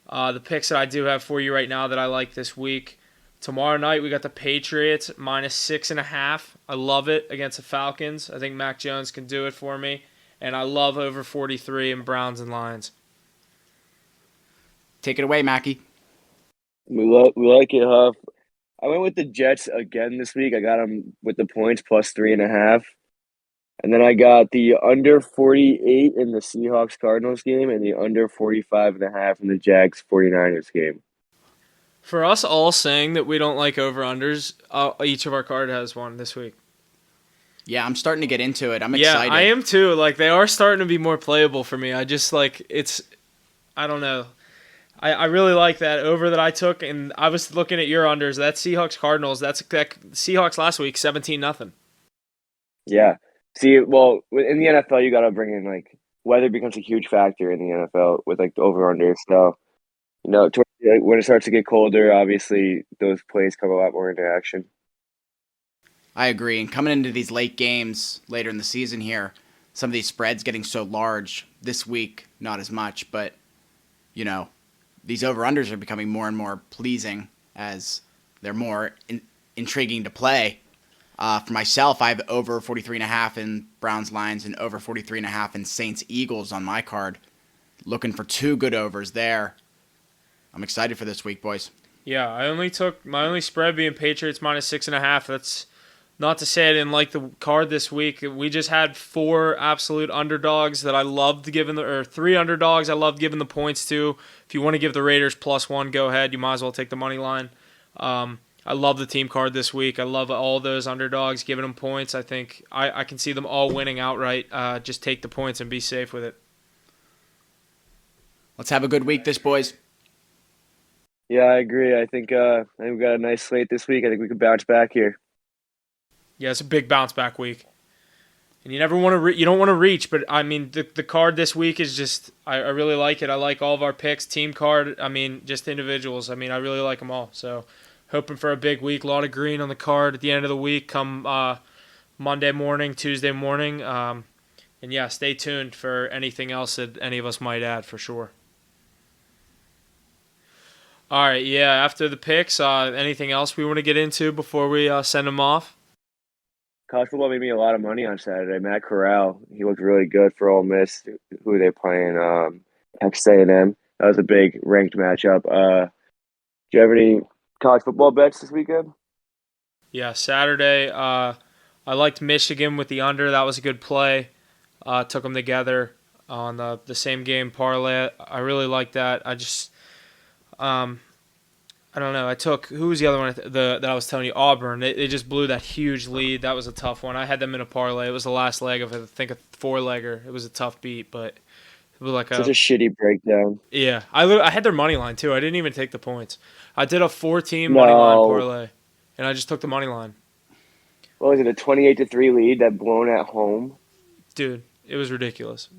Speaker 2: the picks that I do have for you right now that I like this week. Tomorrow night, we got the Patriots minus 6.5. I love it against the Falcons. I think Mac Jones can do it for me. And I love over 43 in Browns and Lions.
Speaker 1: Take it away, Mackie.
Speaker 3: We like it, Huff. I went with the Jets again this week. I got them with the points plus 3.5. And then I got the under 48 in the Seahawks Cardinals game and the under 45.5 in the Jags 49ers game.
Speaker 2: For us all saying that we don't like over-unders, each of our card has one this week.
Speaker 1: Yeah, I'm starting to get into it. I'm
Speaker 2: Yeah,
Speaker 1: excited.
Speaker 2: I am too. Like, they are starting to be more playable for me. I just, like, I don't know. I really like that over that I took, and I was looking at your unders. That Seahawks-Cardinals, that Seahawks last week, 17-0.
Speaker 3: Yeah. See, well, in the NFL, you got to bring in like weather becomes a huge factor in the NFL with like the over under. So when it starts to get colder, obviously those plays come a lot more into action.
Speaker 1: I agree. And coming into these late games later in the season here, some of these spreads getting so large this week, not as much, but these over-unders are becoming more and more pleasing as they're more intriguing to play. For myself, I have over 43.5 in Browns Lions and over 43.5 in Saints Eagles on my card. Looking for two good overs there. I'm excited for this week, boys.
Speaker 2: Yeah, I only took my only spread being Patriots minus 6.5. That's not to say I didn't like the card this week. We just had 4 absolute underdogs that I loved giving or 3 underdogs I loved giving the points to. If you want to give the Raiders +1, go ahead. You might as well take the money line. I love the team card this week. I love all those underdogs giving them points. I think I can see them all winning outright. Just take the points and be safe with it.
Speaker 1: Let's have a good week, this boys.
Speaker 3: Yeah, I agree. I think we got a nice slate this week. I think we could bounce back here.
Speaker 2: Yeah, it's a big bounce back week, and you never want to you don't want to reach. But I mean, the card this week is just I really like it. I like all of our picks, team card. I mean, just individuals. I mean, I really like them all. So, hoping for a big week. A lot of green on the card at the end of the week. Come Monday morning, Tuesday morning, and yeah, stay tuned for anything else that any of us might add for sure. All right, yeah. After the picks, anything else we want to get into before we send them off?
Speaker 3: College football made me a lot of money on Saturday. Matt Corral, he looked really good for Ole Miss. Who are they playing? Texas A&M. That was a big ranked matchup. Do you have any college football bets this weekend?
Speaker 2: Yeah, Saturday. I liked Michigan with the under. That was a good play. Took them together on the same game parlay. I really like that. I just, I don't know. I took who was the other one that I was telling you? Auburn. They just blew that huge lead. That was a tough one. I had them in a parlay. It was the last leg of I think a 4-legger. It was a tough beat, but it was like
Speaker 3: Such a shitty breakdown.
Speaker 2: yeah. I had their money line too. I didn't even take the points. I did a 4-team money line parlay, and I just took the money line.
Speaker 3: What was it? A 28-3 lead that blown at home.
Speaker 2: Dude, it was ridiculous.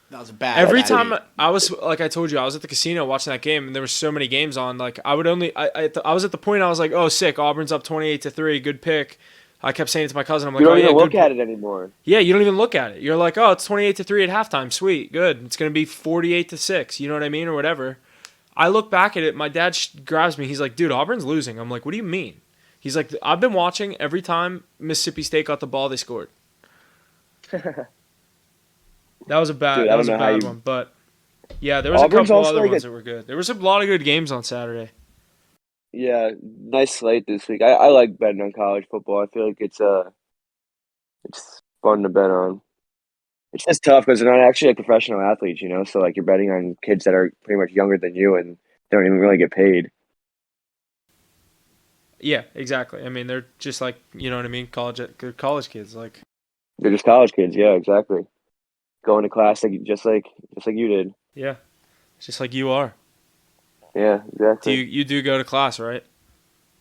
Speaker 1: That was a bad.
Speaker 2: Every
Speaker 1: bad
Speaker 2: time
Speaker 1: beat.
Speaker 2: I was, like I told you, I was at the casino watching that game, and there were so many games on. Like I would only, I was at the point I was like, oh, sick, Auburn's up 28-3, good pick. I kept saying it to my cousin. I'm like,
Speaker 3: You don't
Speaker 2: oh yeah,
Speaker 3: even look
Speaker 2: good
Speaker 3: at it anymore.
Speaker 2: Yeah, you don't even look at it. You're like, oh, it's 28-3 at halftime. Sweet, good. It's gonna be 48-6. You know what I mean, or whatever. I look back at it. My dad grabs me. He's like, dude, Auburn's losing. I'm like, what do you mean? He's like, I've been watching every time Mississippi State got the ball, they scored. That was a bad,
Speaker 3: Dude,
Speaker 2: that was a bad one. But yeah, there was
Speaker 3: Auburn's
Speaker 2: a couple
Speaker 3: also
Speaker 2: other
Speaker 3: like
Speaker 2: ones that were good. There was a lot of good games on Saturday.
Speaker 3: Yeah, nice slate this week. I like betting on college football. I feel like it's fun to bet on. It's just tough because they're not actually like professional athletes, you know. So like you're betting on kids that are pretty much younger than you, and they don't even really get paid.
Speaker 2: Yeah, exactly. I mean, they're just like, you know what I mean, college kids. Like,
Speaker 3: They're just college kids. Yeah, exactly. Going to class just like you did.
Speaker 2: yeah, just like you are.
Speaker 3: Yeah, exactly.
Speaker 2: You do go to class, right?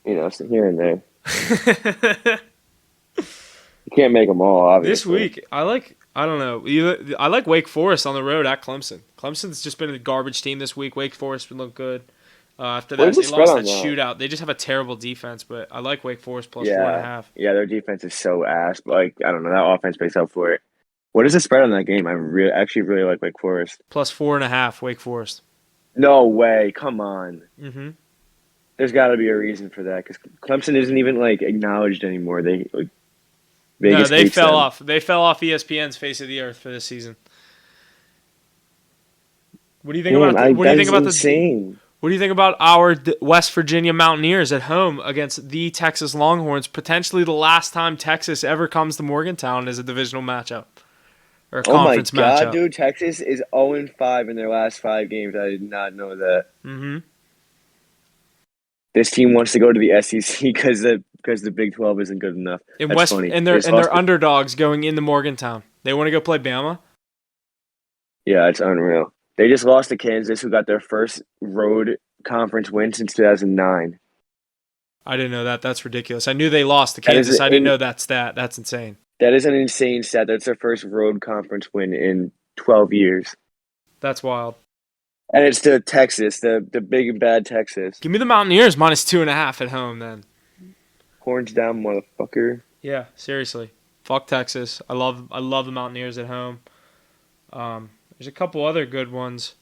Speaker 3: You know, so here and there. You can't make them all, obviously.
Speaker 2: This week, I don't know. I like Wake Forest on the road at Clemson. Clemson's just been a garbage team this week. Wake Forest would look good. After that,
Speaker 3: What is the
Speaker 2: they
Speaker 3: spread
Speaker 2: lost
Speaker 3: on
Speaker 2: that
Speaker 3: that?
Speaker 2: shootout. They just have a terrible defense, but I like Wake Forest plus
Speaker 3: Yeah.
Speaker 2: 4.5.
Speaker 3: Yeah, their defense is so ass. But like, I don't know, that offense makes up for it. What is the spread on that game? I actually really like Wake Forest.
Speaker 2: Plus 4.5, Wake Forest.
Speaker 3: No way! Come on.
Speaker 2: Mm-hmm.
Speaker 3: There's got to be a reason for that because Clemson isn't even like acknowledged anymore. They like
Speaker 2: No,
Speaker 3: Vegas
Speaker 2: they
Speaker 3: hates
Speaker 2: fell
Speaker 3: them.
Speaker 2: off. They fell off ESPN's face of the earth for this season. What do you think
Speaker 3: Damn,
Speaker 2: about? What do you think about
Speaker 3: insane?
Speaker 2: What do you think about our West Virginia Mountaineers at home against the Texas Longhorns? Potentially the last time Texas ever comes to Morgantown as a divisional matchup or a
Speaker 3: Oh my
Speaker 2: conference
Speaker 3: god,
Speaker 2: matchup.
Speaker 3: dude! Texas is 0-5 in their last 5 games. I did not know that.
Speaker 2: Mm-hmm.
Speaker 3: this team wants to go to the SEC because the Big 12 isn't good enough.
Speaker 2: In
Speaker 3: That's
Speaker 2: West
Speaker 3: funny.
Speaker 2: and
Speaker 3: They
Speaker 2: they're
Speaker 3: just
Speaker 2: and
Speaker 3: lost
Speaker 2: they're underdogs going into Morgantown. They want to go play Bama.
Speaker 3: Yeah, it's unreal. They just lost to Kansas, who got their first road conference win since 2009.
Speaker 2: I didn't know that. That's ridiculous. I knew they lost to
Speaker 3: That is
Speaker 2: Kansas. I didn't
Speaker 3: an
Speaker 2: know that stat. That's insane.
Speaker 3: that is an insane stat. That's their first road conference win in 12 years.
Speaker 2: That's wild.
Speaker 3: And it's to Texas, the big and bad Texas.
Speaker 2: Give me the Mountaineers minus 2.5 at home then.
Speaker 3: Horns down, motherfucker.
Speaker 2: Yeah, seriously. Fuck Texas. I love the Mountaineers at home. There's a couple other good ones.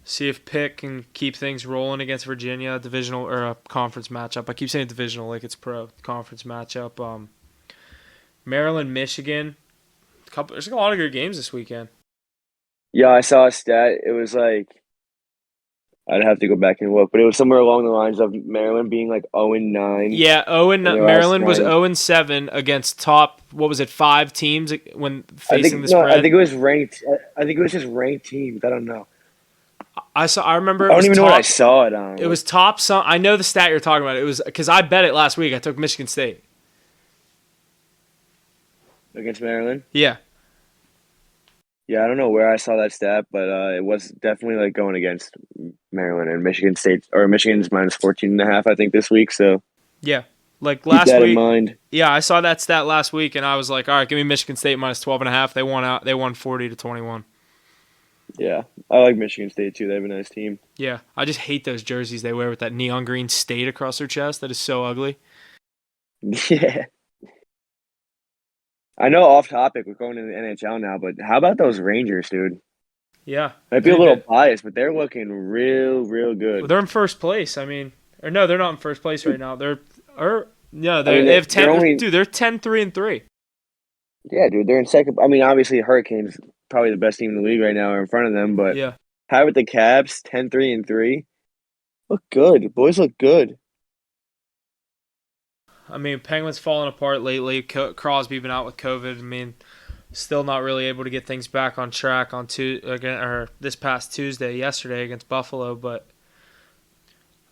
Speaker 2: See if Pitt can keep things rolling against Virginia, divisional or a conference matchup. I keep saying divisional like it's pro conference matchup. Maryland, Michigan. There's a lot of good games this weekend.
Speaker 3: Yeah, I saw a stat. It was like, I'd have to go back and look, but it was somewhere along the lines of Maryland being like 0-9.
Speaker 2: Yeah, Maryland was 0-7 against top. What was it? 5 teams when facing the spread.
Speaker 3: I think it was ranked. I think it was just ranked teams. I don't know.
Speaker 2: I remember.
Speaker 3: I don't even know what I saw it on.
Speaker 2: It was top. I know the stat you're talking about. It was because I bet it last week. I took Michigan State
Speaker 3: against Maryland.
Speaker 2: Yeah.
Speaker 3: Yeah, I don't know where I saw that stat, but it was definitely like going against Maryland and Michigan State, or Michigan's minus 14.5, I think, this week. So
Speaker 2: yeah, like
Speaker 3: keep
Speaker 2: last
Speaker 3: that
Speaker 2: week.
Speaker 3: in mind.
Speaker 2: Yeah, I saw that stat last week, and I was like, all right, give me Michigan State minus 12.5. They won out. They won 40-21.
Speaker 3: Yeah, I like Michigan State too. They have a nice team.
Speaker 2: Yeah, I just hate those jerseys they wear with that neon green state across their chest. That is so ugly.
Speaker 3: Yeah. I know off topic, we're going to the NHL now, but how about those Rangers, dude?
Speaker 2: Yeah.
Speaker 3: Might be a little biased, but they're looking real good.
Speaker 2: Well, they're in first place. I mean, or no, they're not in first place right now. They have 10. Dude, they're 10-3-3.
Speaker 3: Yeah, dude, they're in second. I mean, obviously, Hurricanes probably the best team in the league right now are in front of them, but
Speaker 2: yeah,
Speaker 3: how about the Caps 10-3-3? Look good. The boys look good.
Speaker 2: I mean, Penguins falling apart lately. Crosby been out with COVID. I mean, still not really able to get things back on track on this past yesterday against Buffalo. But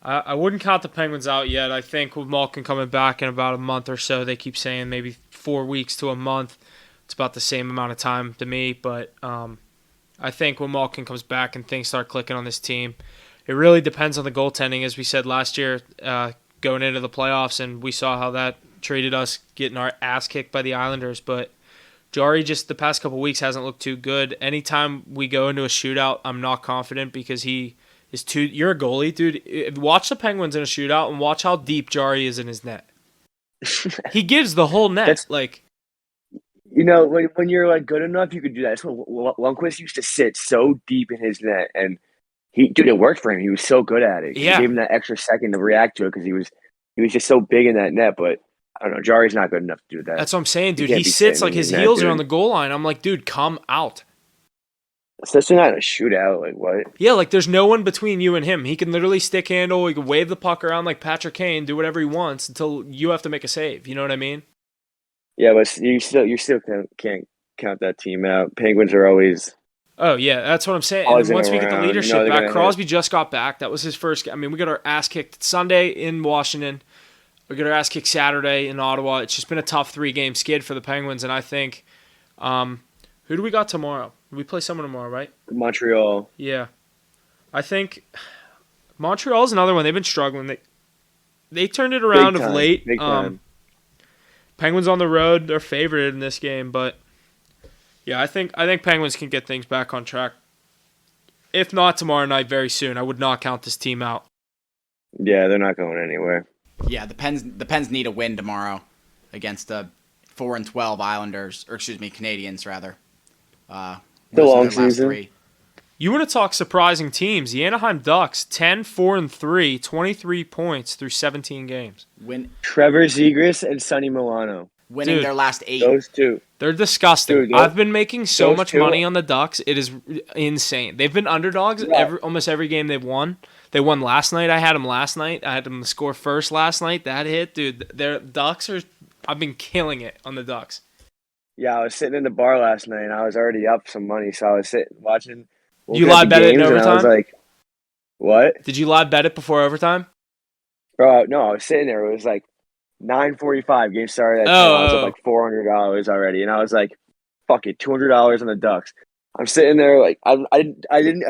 Speaker 2: I wouldn't count the Penguins out yet. I think with Malkin coming back in about a month or so, they keep saying maybe 4 weeks to a month. It's about the same amount of time to me. But I think when Malkin comes back and things start clicking on this team, it really depends on the goaltending, as we said last year. Going into the playoffs, and we saw how that treated us getting our ass kicked by the Islanders. But Jari just the past couple weeks hasn't looked too good. Anytime we go into a shootout, I'm not confident because he is too. You're a goalie, dude. Watch the Penguins in a shootout and watch how deep Jari is in his net. He gives the whole net.
Speaker 3: When you're like good enough, you could do that. That's what Lundqvist used to sit so deep in his net, and it worked for him. He was so good at it.
Speaker 2: Yeah.
Speaker 3: He gave him that extra second to react to it because he was just so big in that net. But I don't know, Jari's not good enough to do that.
Speaker 2: That's what I'm saying, dude. He sits like his heels are on the goal line. I'm like, dude, come out.
Speaker 3: Especially not in a shootout. Like what?
Speaker 2: Yeah, like there's no one between you and him. He can literally stick handle. He can wave the puck around like Patrick Kane, do whatever he wants until you have to make a save. You know what I mean?
Speaker 3: Yeah, but you still can't count that team out. Penguins are always.
Speaker 2: Oh, yeah, that's what I'm saying. And once we get the leadership back, Crosby just got back. That was his first. I mean, we got our ass kicked Sunday in Washington. We got our ass kicked Saturday in Ottawa. It's just been a tough 3-game skid for the Penguins. And I think, who do we got tomorrow? We play someone tomorrow, right?
Speaker 3: Montreal.
Speaker 2: Yeah. I think Montreal's another one. They've been struggling. They turned it around of late.
Speaker 3: Big time.
Speaker 2: Penguins on the road. They're favored in this game, but yeah, I think Penguins can get things back on track. If not tomorrow night, very soon. I would not count this team out.
Speaker 3: Yeah, they're not going anywhere.
Speaker 1: Yeah, the Pens need a win tomorrow against the 4-12 Islanders, or excuse me, Canadians rather.
Speaker 3: The long season.
Speaker 2: You want to talk surprising teams? The Anaheim Ducks, 10-4-3, 23 points through 17 games.
Speaker 3: Trevor Zegras and Sonny Milano.
Speaker 1: Winning their last 8.
Speaker 3: Those two.
Speaker 2: They're disgusting. I've been making so much money on the Ducks. It is insane. They've been underdogs almost every game they've won. They won last night. I had them last night. I had them score first last night. That hit, dude. Their Ducks are. I've been killing it on the Ducks.
Speaker 3: Yeah, I was sitting in the bar last night, and I was already up some money, so I was sitting watching.
Speaker 2: You live bet it in overtime?
Speaker 3: I was like, what?
Speaker 2: Did you live bet it before overtime?
Speaker 3: Bro, no, I was sitting there. It was like 9:45. Game started at 10. I was up
Speaker 2: Oh,
Speaker 3: like $400 already, and I was like, "Fuck it, $200 on the Ducks." I'm sitting there like I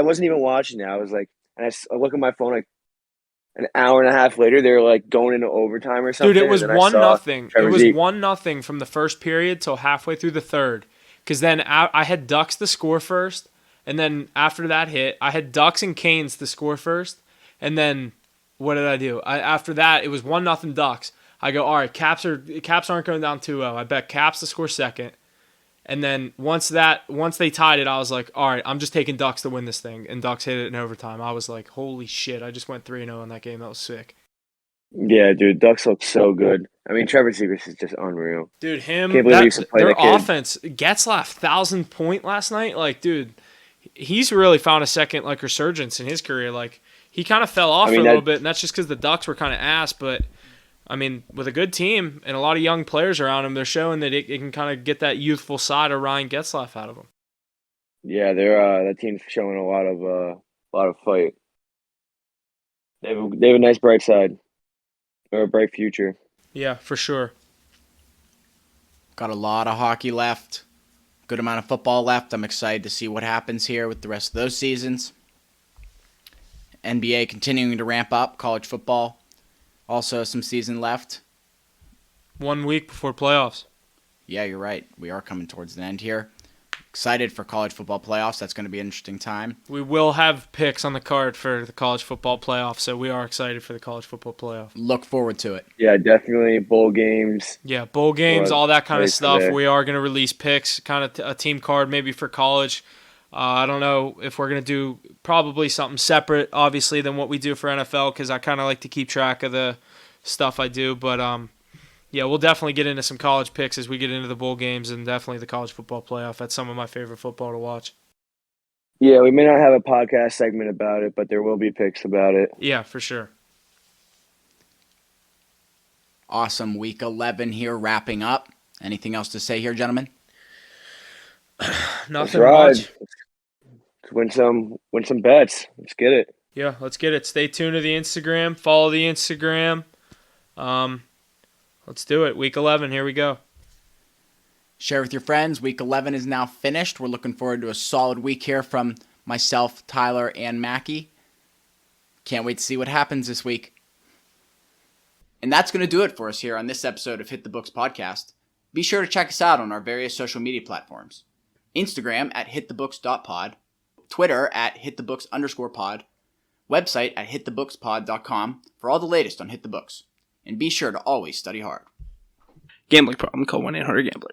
Speaker 3: wasn't even watching it. I was like, and I look at my phone like an hour and a half later. They were like going into overtime or
Speaker 2: dude,
Speaker 3: something,
Speaker 2: it
Speaker 3: and
Speaker 2: was
Speaker 3: then I
Speaker 2: one
Speaker 3: saw
Speaker 2: nothing. It
Speaker 3: Trevor
Speaker 2: was
Speaker 3: Zeke.
Speaker 2: 1-0 from the first period till halfway through the third. Because then I had Ducks to score first, and then after that hit, I had Ducks and Canes to score first, and then what did I do? After that, it was 1-0 Ducks. I go, all right, Caps aren't going down 2-0. I bet Caps to score second. And then once they tied it, I was like, all right, I'm just taking Ducks to win this thing. And Ducks hit it in overtime. I was like, holy shit, I just went 3-0 in that game. That was sick.
Speaker 3: Yeah, dude, Ducks look so good. I mean, Trevor Zegras is just unreal.
Speaker 2: Dude,
Speaker 3: Can't believe they used to play
Speaker 2: their
Speaker 3: that kid.
Speaker 2: offense, Getzlaff 1,000-point last night. Like, dude, he's really found a second like resurgence in his career. Like, he kind of fell off
Speaker 3: I mean,
Speaker 2: for a little
Speaker 3: that
Speaker 2: bit, and that's just because the Ducks were kind of ass. But I mean, with a good team and a lot of young players around him, they're showing that it can kind of get that youthful side of Ryan Getzlaff out of him.
Speaker 3: yeah, they're that team's showing a lot of fight. They have a nice bright side or a bright future.
Speaker 2: Yeah, for sure.
Speaker 1: Got a lot of hockey left. Good amount of football left. I'm excited to see what happens here with the rest of those seasons. NBA continuing to ramp up. College football also some season left.
Speaker 2: 1 week before playoffs.
Speaker 1: Yeah, you're right. We are coming towards the end here. Excited for college football playoffs. That's going to be an interesting time.
Speaker 2: We will have picks on the card for the college football playoff, so we are excited for the college football playoff.
Speaker 1: Look forward to it.
Speaker 3: Yeah, definitely bowl games.
Speaker 2: Yeah, bowl games, all that kind of
Speaker 3: Right
Speaker 2: stuff.
Speaker 3: there.
Speaker 2: We are going to release picks, kind of a team card maybe for college. I don't know if we're going to do probably something separate, obviously, than what we do for NFL, because I kind of like to keep track of the stuff I do. But yeah, we'll definitely get into some college picks as we get into the bowl games and definitely the college football playoff. That's some of my favorite football to watch.
Speaker 3: Yeah, we may not have a podcast segment about it, but there will be picks about it.
Speaker 2: Yeah, for sure.
Speaker 1: Awesome. Week 11 here wrapping up. Anything else to say here, gentlemen?
Speaker 3: Let's
Speaker 2: Nothing
Speaker 3: ride.
Speaker 2: much.
Speaker 3: Let's win some bets. Let's get it.
Speaker 2: Yeah, let's get it. Stay tuned to the Instagram. Follow the Instagram. Let's do it. Week 11. Here we go.
Speaker 1: Share with your friends. Week 11 is now finished. We're looking forward to a solid week here from myself, Tyler, and Mackie. Can't wait to see what happens this week. And that's going to do it for us here on this episode of Hit the Books Podcast. Be sure to check us out on our various social media platforms. Instagram at hitthebooks.pod, Twitter at hitthebooks_pod, website at hitthebookspod.com for all the latest on Hit the Books. And be sure to always study hard.
Speaker 4: Gambling problem, call 1-800-GAMBLER.